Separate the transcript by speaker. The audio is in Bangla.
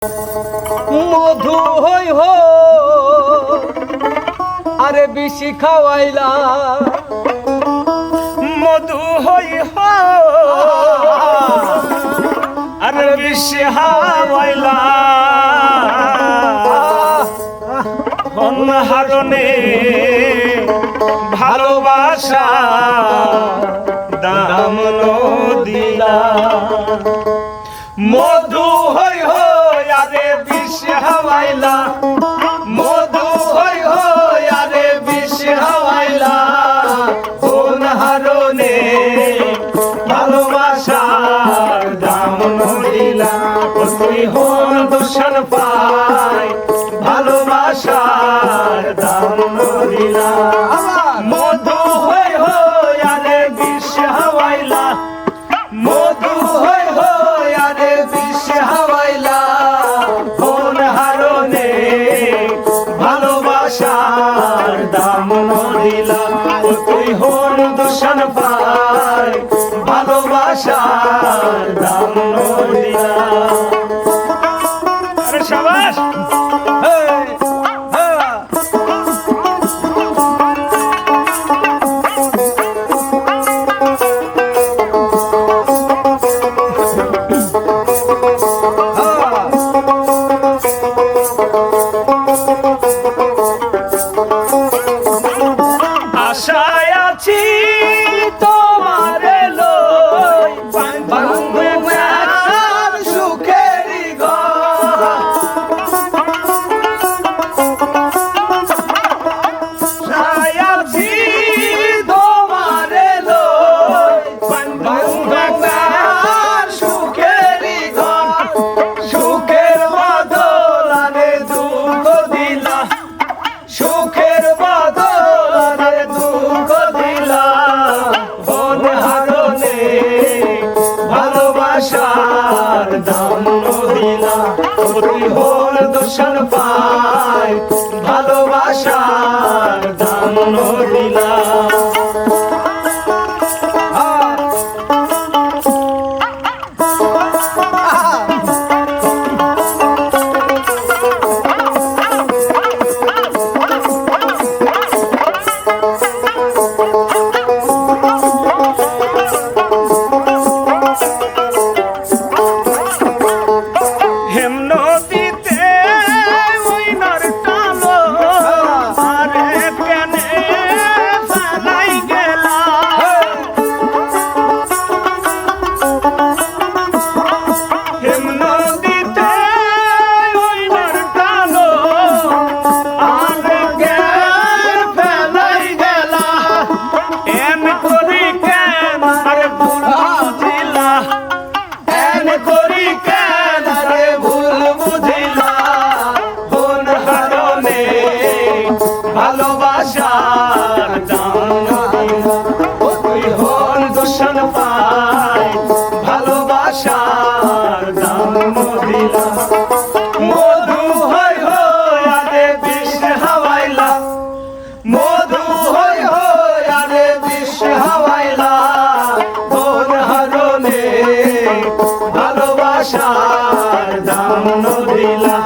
Speaker 1: মধু হই হো আরে বেশি খাওয়াইলা
Speaker 2: মধু হই হো আরে বেশি হাওয়াইলা অনহারণে ভালোবাসা দাম দিলা মধু হই হো আরে বেশি হাওয়াইলা মধু হই হো আরে বেশি হাওয়াইলা অনহারণে ভালোবাসার দাম দিলা তুই হন দূষণ পাই ভালোবাসার দাম দিলা মধু হই হো আরে বেশি হাওয়াইলা মধু হই হো আরে বেশি হাওয়াইলা অনহারণে ভালোবাসার দাম দিলা তুই হন দূষণ পাই ভালোবাসার দাম দিলা আরে শাবাশ আশায় আছি তোমার লই ভাঙবে আমার সুখের ঘর আশায় আছি তোমার লই ভাঙবে আমার সুখের ঘর সুখের বদলে দুঃখ দিলা সুখের বদলে দুঃখ দিলা অনহারণে ভালোবাসার দাম দিলা তুই হন দূষণ পাই ভালোবাসার দাম দিলা ভালোবাসার দাম তুই হন দূষণ পাই ভালোবাসার দাম দিলা মধু হই হো আরে বেশি হাওয়াইলা মধু হই হো আরে বেশি হাওয়াইলা অনহারণে ভালোবাসার দাম দিলা